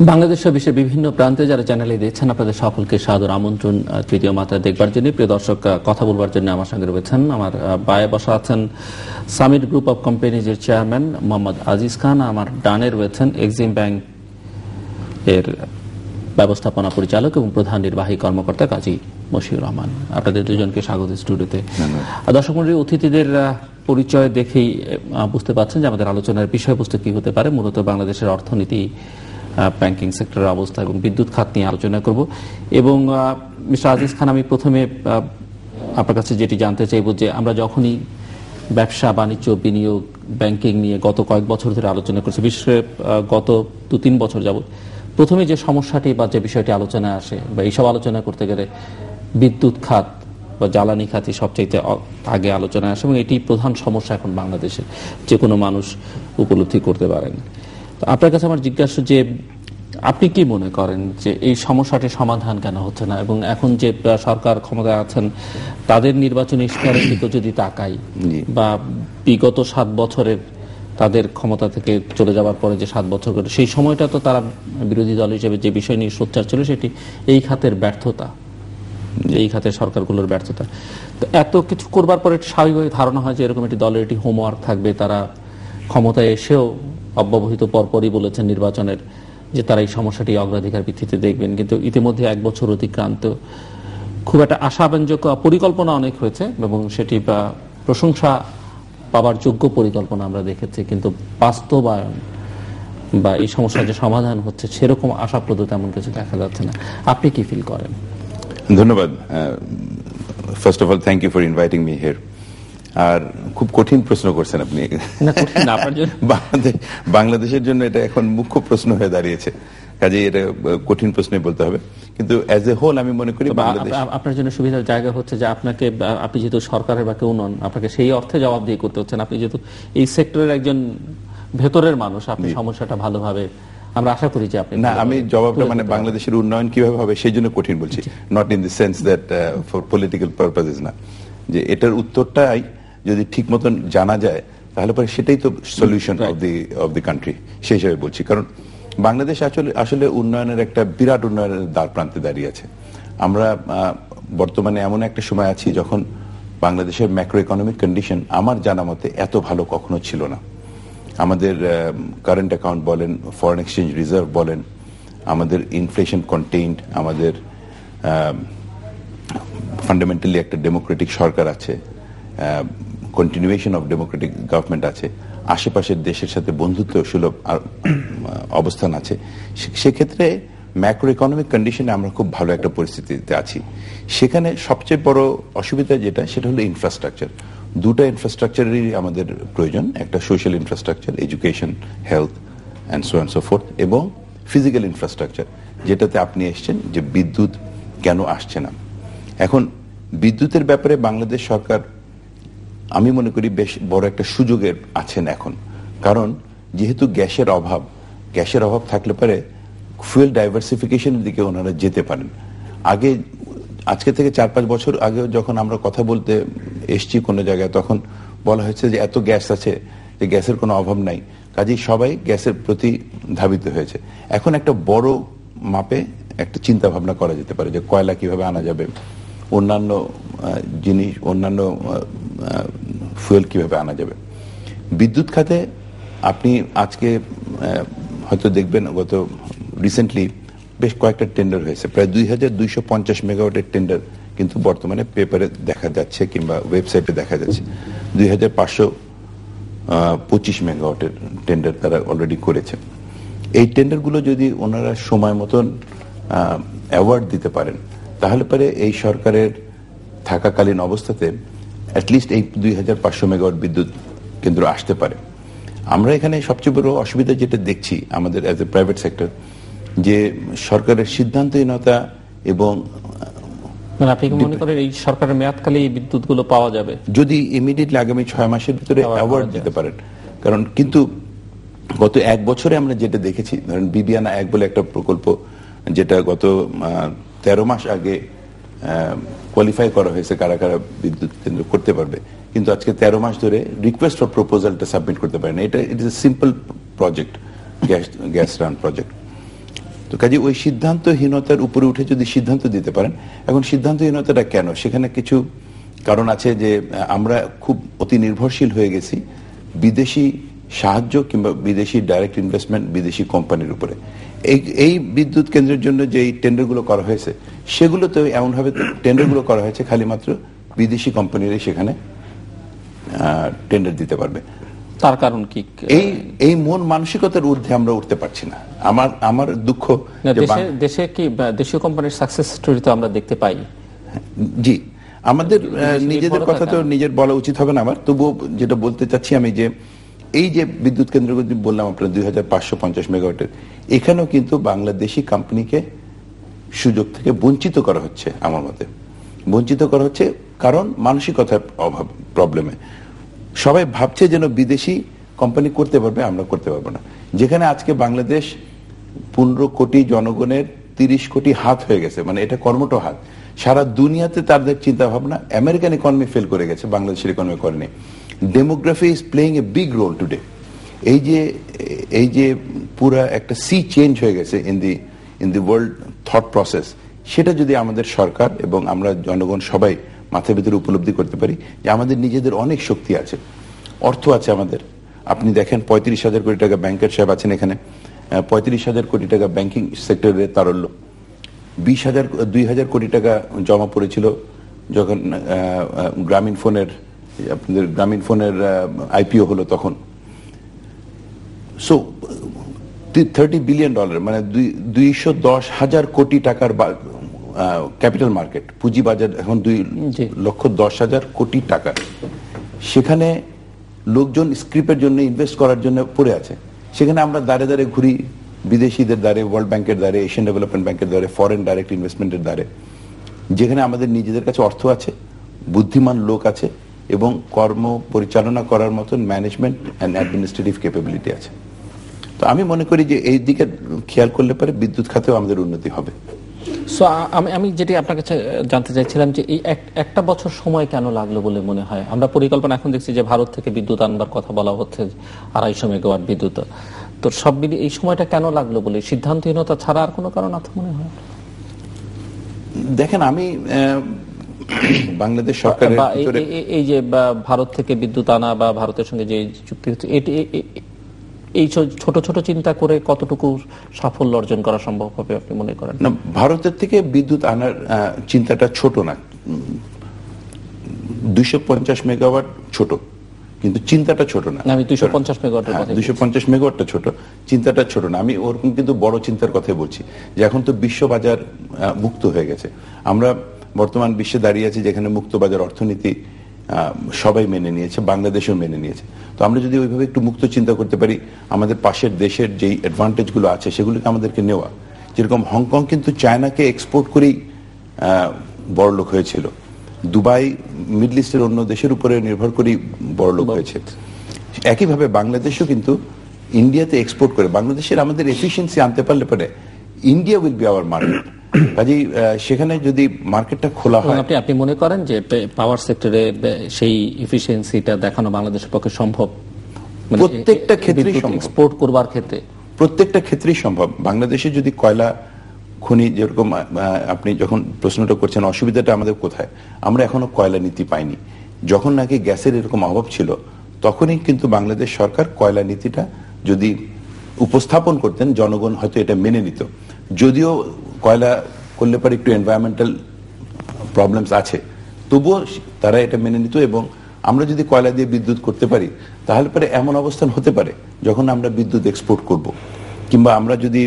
বাংলাদেশের বিশ্বের বিভিন্ন প্রান্তে যারা চ্যানেলে দেখছেন আপনাদের সকলকে সাদর আমন্ত্রণ তৃতীয় মাত্রা দেখবার জন্য। প্রিয় দর্শক, কথা বলবার জন্য আমার সঙ্গে রয়েছেন, আমার বায়ে বসা আছেন সামিট গ্রুপ অব কোম্পানিজের চেয়ারম্যান মোহাম্মদ আজিজ খান, আমার ডানে রয়েছেন এক্সিম ব্যাংক এর ব্যবস্থাপনা পরিচালক এবং প্রধান নির্বাহী কর্মকর্তা কাজী মশিউর রহমান। আপনাদের দুজনকে স্বাগত স্টুডিওতে। দর্শক মণ্ডলী, অতিথিদের পরিচয় দেখেই বুঝতে পারছেন যে আমাদের আলোচনার বিষয়বস্তু কি হতে পারে। মূলত বাংলাদেশের অর্থনীতি, ব্যাংকিং সেক্টরের অবস্থা এবং বিদ্যুৎ খাত নিয়ে আলোচনা করব। এবং মিস্টার আজিজ খান, আমি প্রথমে আপনার কাছে যেটি জানতে চাইব যে আমরা যখনই ব্যবসা বাণিজ্য বিনিয়োগ ব্যাংকিং নিয়ে গত কয়েক বছর ধরে আলোচনা করছি, বিশেষ করে গত 2-3 বছর যাবত, প্রথমে যে সমস্যাটি বা যে বিষয়টি আলোচনায় আসে বা এইসব আলোচনা করতে গেলে বিদ্যুৎ খাত বা জ্বালানি খাতই সবচাইতে আগে আলোচনায় আসে, এবং এটি প্রধান সমস্যা এখন বাংলাদেশে, যে কোনো মানুষ উপলব্ধি করতে পারেন। তো আপনার কাছে আমার জিজ্ঞাসা যে আপনি কি মনে করেন যে এই সমস্যাটির সমাধান কেন হচ্ছে না, এবং এখন যে সরকার ক্ষমতায় আছেন তাদের নির্বাচনী ইশতেহারের দিকে যদি তাকাই বা বিগত 7 বছরের তাদের ক্ষমতা থেকে চলে যাওয়ার পরে যে 7 বছর করে, সেই সময়টা তো তারা বিরোধী দল হিসেবে যে বিষয় নিয়ে সোচ্চার ছিল সেটি এই খাতের ব্যর্থতা, এই খাতের সরকারগুলোর ব্যর্থতা। তো এত কিছু করবার পরে স্বাভাবিকভাবে ধারণা হয় যে এরকম একটি দলের একটি হোমওয়ার্ক থাকবে, তারা ক্ষমতায় এসেও অব্যবহিত পরপরই বলেছেন নির্বাচনের যে তারা এই সমস্যাটি অগ্রাধিকার ভিত্তিতে দেখবেন। কিন্তু ইতিমধ্যে 1 বছর অতিক্রান্ত, খুব একটা আশাব্যঞ্জক পরিকল্পনা অনেক হয়েছে এবং সেটি প্রশংসা পাবার যোগ্য পরিকল্পনা আমরা দেখেছি, কিন্তু বাস্তবায়ন বা এই সমস্যার যে সমাধান হচ্ছে সেরকম আশাপ্রদ তেমন কিছু দেখা যাচ্ছে না। আপনি কি ফিল করেন? ধন্যবাদ। First of all, thank you for inviting me here. আর খুব কঠিন প্রশ্ন করছেন আপনি। বাংলাদেশের জন্য এটা এখন মুখ্য প্রশ্ন হয়ে দাঁড়িয়েছে, কাজে এটা কঠিন প্রশ্নই বলতে হবে। কিন্তু অ্যাজ এ হোল আমি মনে করি আপনার জন্য সুবিধার জায়গা হচ্ছে যে আপনি যেহেতু সরকারের বা কেউ নন, আপনাকে সেই অর্থে জবাব দিয়ে করতে হচ্ছেন। আপনি যেহেতু এই সেক্টরের একজন ভেতরের মানুষ, আপনি সমস্যাটা ভালোভাবে, আমরা আশা করি যে আপনি না, আমি জবাবটা মানে বাংলাদেশের উন্নয়ন কিভাবে হবে সেই জন্য কঠিন বলছি, not in the sense that for political purposes না। যে এটার উত্তরটাই যদি ঠিক মতন জানা যায় তাহলে পরে সেটাই তো সলিউশন অফ দি কান্ট্রি, সেই হিসাবে বলছি। কারণ বাংলাদেশ আসলে উন্নয়নের একটা বিরাট উন্নয়নের দ্বার প্রান্তে দাঁড়িয়ে আছে। আমরা বর্তমানে এমন একটা সময় আছি যখন বাংলাদেশের ম্যাক্রো ইকোনমিক কন্ডিশন আমার জানা মতে এত ভালো কখনো ছিল না। আমাদের কারেন্ট অ্যাকাউন্ট বলেন, ফরেন এক্সচেঞ্জ রিজার্ভ বলেন, আমাদের ইনফ্লেশন কন্টেইনড, আমাদের ফান্ডামেন্টালি একটা ডেমোক্রেটিক সরকার আছে, কন্টিনিউয়েশন অফ ডেমোক্রেটিক গভর্নমেন্ট আছে, আশেপাশের দেশের সাথে বন্ধুত্ব সুলভ অবস্থান আছে। সেক্ষেত্রে ম্যাক্রো ইকোনমিক কন্ডিশনে আমরা খুব ভালো একটা পরিস্থিতিতে আছি। সেখানে সবচেয়ে বড় অসুবিধা যেটা, সেটা হলো ইনফ্রাস্ট্রাকচার। দুটো ইনফ্রাস্ট্রাকচারেরই আমাদের প্রয়োজন, একটা social infrastructure, education, health and so and so fourth, এবং ফিজিক্যাল ইনফ্রাস্ট্রাকচার, যেটাতে আপনি এসছেন যে বিদ্যুৎ কেন আসছে না। এখন বিদ্যুতের ব্যাপারে বাংলাদেশ সরকার আমি মনে করি বেশ বড় একটা সুযোগের আছেন এখন। কারণ যেহেতু গ্যাসের অভাব থাকলে পরে ফুয়েল ডাইভার্সিফিকেশনের দিকে ওনারা যেতে পারেন। আজকে থেকে 4-5 বছর আগে যখন আমরা কথা বলতে এসছি কোনো জায়গায়, তখন বলা হয়েছে যে এত গ্যাস আছে, যে গ্যাসের কোনো অভাব নাই, কাজেই সবাই গ্যাসের প্রতি ধাবিত হয়েছে। এখন একটা বড় মাপে একটা চিন্তা ভাবনা করা যেতে পারে যে কয়লা কিভাবে আনা যাবে, অন্যান্য জিনিস, অন্যান্য ফুয়েল কিভাবে আনা যাবে। বিদ্যুৎ খাতে আপনি আজকে হয়তো দেখবেন, গত রিসেন্টলি বেশ কয়েকটা টেন্ডার হয়েছে, প্রায় 2250 মেগাওয়াটের টেন্ডার কিন্তু বর্তমানে পেপারে দেখা যাচ্ছে কিংবা ওয়েবসাইটে দেখা যাচ্ছে। 2525 মেগাওয়াটের টেন্ডার তারা অলরেডি করেছে। এই টেন্ডারগুলো যদি ওনারা সময় মতন অ্যাওয়ার্ড দিতে পারেন, তাহলে পরে এই সরকারের থাকাকালীন অবস্থাতে অ্যাটলিস্ট এই 2500 মেগাওয়াট বিদ্যুৎ কেন্দ্র আসতে পারে। আমরা এখানে সবচেয়ে বড় অসুবিধা যেটা দেখছি আমাদের অ্যাজ এ প্রাইভেট সেক্টর, যে সরকারের সিদ্ধান্তহীনতা এবং আপনি কি মনে করেন এই সরকারের মেয়াদকালে এই বিদ্যুৎগুলো পাওয়া যাবে যদি ইমিডিয়েটলি আগামী 6 মাসের ভিতরে অ্যাওয়ার্ড দিতে পারেন? কারণ কিন্তু গত 1 বছরে আমরা যেটা দেখেছি, ধরেন বিবিয়ানা 1 বলে একটা প্রকল্প, যেটা গত 13 মাস আগে কোয়ালিফাই করা হয়েছে কারা কারা বিদ্যুৎ কেন্দ্র করতে পারবে, কিন্তু আজকে 13 মাস ধরে রিকোয়েস্ট ফর প্রপোজালটা সাবমিট করতে পারে না। এটা it is a simple project, gas run project. তো কাজে ওই সিদ্ধান্তহীনতার উপরে উঠে যদি সিদ্ধান্ত দিতে পারেন, এখন সিদ্ধান্তহীনতাটা কেন, সেখানে কিছু কারণ আছে যে আমরা খুব অতি নির্ভরশীল হয়ে গেছি বিদেশি সাহায্য কিংবা বিদেশি ডাইরেক্ট ইনভেস্টমেন্ট বিদেশি কোম্পানির উপরে। এই বিদ্যুৎ কেন্দ্রের জন্য যে টেন্ডারগুলো করা হয়েছে সেগুলোতে এমনভাবে টেন্ডারগুলো করা হয়েছে খালি মাত্র বিদেশি কোম্পানিরাই সেখানে টেন্ডার দিতে পারবে। তার কারণ কি? এই মন মানসিকতার ঊর্ধ্বে আমরা উঠতে পারছি না। আমার দুঃখ, দেশে কি দেশীয় কোম্পানির সাকসেস স্টোরি তো আমরা দেখতে পাই। জি, আমাদের নিজেদের কথা তো নিজের বলা উচিত হবে না আমার, তবুও যেটা বলতে চাচ্ছি আমি যে এই যে বিদ্যুৎ কেন্দ্রগুলো বললাম আপনার 2550 মেগাওয়াটের, এখানেও কিন্তু বাংলাদেশি কোম্পানিকে সুযোগ থেকে বঞ্চিত করা হচ্ছে। আমার মতে বঞ্চিত করা হচ্ছে কারণ মানসিকতার অভাব, প্রবলেমে সবাই ভাবছে যেন বিদেশি কোম্পানি করতে পারবে, আমরা করতে পারবো না। যেখানে আজকে বাংলাদেশ 15 কোটি জনগণের 30 কোটি হাত হয়ে গেছে, মানে এটা কর্মঠ হাত। সারা দুনিয়াতে তাদের চিন্তা ভাবনা, আমেরিকান ইকোনমি ফেল করে গেছে, বাংলাদেশের ইকোনমি করেনি। Demography is playing a big role today. এই যে পুরা একটা সি চেঞ্জ হয়ে গেছে in the world thought process, সেটা যদি আমাদের সরকার এবং আমরা জনগণ সবাই মাথার ভিতরে উপলব্ধি করতে পারি যে আমাদের নিজেদের অনেক শক্তি আছে, অর্থ আছে আমাদের। আপনি দেখেন 35,000 কোটি টাকা ব্যাংকের সাহেব আছেন এখানে, 35,000 কোটি টাকা ব্যাংকিং সেক্টরের তারল্য, 2,000 কোটি টাকা জমা পড়েছিল যখন গ্রামীণ ফোনের আইপিও হলো তখন। সো $30 বিলিয়ন, মানে 210,000 কোটি টাকার ক্যাপিটাল মার্কেট, পুঁজি বাজার এখন 2,10,000 কোটি টাকা। সেখানে লোকজন স্ক্রিপের জন্য, ইনভেস্ট করার জন্য পড়ে আছে। সেখানে আমরা দাঁড়ে দাঁড়ে ঘুরি বিদেশিদের দ্বারে, ওয়ার্ল্ড ব্যাংকের দ্বারে, এশিয়ান ডেভেলপমেন্ট ব্যাংকের দ্বারে, ফরেন ডাইরেক্ট ইনভেস্টমেন্টের দ্বারে, যেখানে আমাদের নিজেদের কাছে অর্থ আছে, বুদ্ধিমান লোক আছে এবং কর্ম পরিচালনা করার মতন ম্যানেজমেন্ট অ্যান্ড অ্যাডমিনিস্ট্রেটিভ ক্যাপাবিলিটি আছে। তো আমি মনে করি যে এই দিকে খেয়াল করলে পরে বিদ্যুৎ খাতেও আমাদের উন্নতি হবে। সো আমি যেটি আপনার কাছে জানতে চাইছিলাম যে এই একটা বছর সময় কেন লাগলো বলে মনে হয়? আমরা পরিকল্পনা এখন দেখছি যে ভারত থেকে বিদ্যুৎ আনবার কথা বলা হচ্ছে, 250 মেগাওয়াট বিদ্যুৎ। তো সব মিলিয়ে এই সময়টা কেন লাগলো বলে, সিদ্ধান্তহীনতা ছাড়া আর কোনো কারণ আছে মনে হয়? দেখেন, আমি বাংলাদেশ সরকারের এই যে ভারত থেকে বিদ্যুৎ আনা বা ভারতের সঙ্গে যে চুক্তি হচ্ছে, এই ছোট ছোট চিন্তা করে কতটুকু সাফল্য অর্জন করা সম্ভব হবে আপনি মনে করেন? না, ভারতের থেকে বিদ্যুৎ আনার চিন্তাটা ছোট না। 250 মেগাওয়াট ছোট, কিন্তু চিন্তাটা ছোট না। আমি 250 মেগাওয়াটের কথা, 250 মেগাওয়াটটা ছোট, চিন্তাটা ছোট না। আমি ওরকম কিন্তু বড় চিন্তার কথাই বলছি যে এখন তো বিশ্ববাজার মুক্ত হয়ে গেছে। আমরা বর্তমান বিশ্বে দাঁড়িয়ে আছি যেখানে মুক্ত বাজার অর্থনীতি সবাই মেনে নিয়েছে, বাংলাদেশও মেনে নিয়েছে। তো আমরা যদি ওইভাবে একটু মুক্ত চিন্তা করতে পারি, আমাদের পাশের দেশের যেই অ্যাডভান্টেজ গুলো আছে সেগুলোকে আমাদেরকে নেওয়া। যেরকম হংকং কিন্তু চায়নাকে এক্সপোর্ট করেই বড়লোক হয়েছিল, দুবাই মিডল ইস্টের অন্য দেশের উপরে নির্ভর করেই বড়লোক হয়েছে। একইভাবে বাংলাদেশও কিন্তু ইন্ডিয়াতে এক্সপোর্ট করে, বাংলাদেশের আমাদের এফিসিয়েন্সি আনতে পারলে পরে India will be our market. কাজেই সেখানে যদি মার্কেটটা খোলা হয়, আপনি মনে করেন যে পাওয়ার সেক্টরে সেই এফিসিয়েন্সিটা দেখানো বাংলাদেশের পক্ষে সম্ভব? প্রত্যেকটা ক্ষেত্রে এক্সপোর্ট করবার ক্ষেত্রে প্রত্যেকটা ক্ষেত্রেই সম্ভব। বাংলাদেশে যদি কয়লা খনি, যেরকম আপনি যখন প্রশ্নটা করছেন অসুবিধাটা আমাদের কোথায়, আমরা এখনো কয়লা নীতি পাইনি। যখন নাকি গ্যাসের এরকম অভাব ছিল তখনই কিন্তু বাংলাদেশ সরকার কয়লা নীতিটা যদি উপস্থাপন করতেন, জনগণ হয়তো এটা মেনে নিত। যদিও কয়লা করলে পরে একটু এনভায়রনমেন্টাল প্রবলেমস আছে, তবুও তারা এটা মেনে নিত। এবং আমরা যদি কয়লা দিয়ে বিদ্যুৎ করতে পারি তাহলে পরে এমন অবস্থান হতে পারে যখন আমরা বিদ্যুৎ এক্সপোর্ট করব, কিংবা আমরা যদি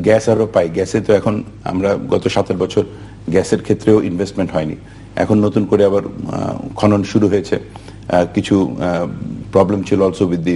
গ্যাস আরো পাই। গ্যাসে তো এখন আমরা গত 7 বছর গ্যাসের ক্ষেত্রেও ইনভেস্টমেন্ট হয়নি, এখন নতুন করে আবার খনন শুরু হয়েছে। কিছু প্রবলেম ছিল অলসো উইথ দি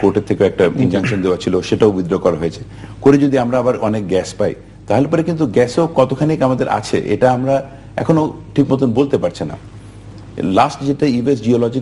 কোর্টের থেকে একটা ইনজাংশন দেওয়া ছিল, সেটাও উইথড্র করা হয়েছে। করে যদি আমরা আবার অনেক গ্যাস পাই তাহলে পরে কিন্তু গ্যাসও কতখানি আমাদের আছে এটা আমরা এখনো ঠিক মতন বলতে পারছি না। লাস্ট যেটা ইউএস জিওলজি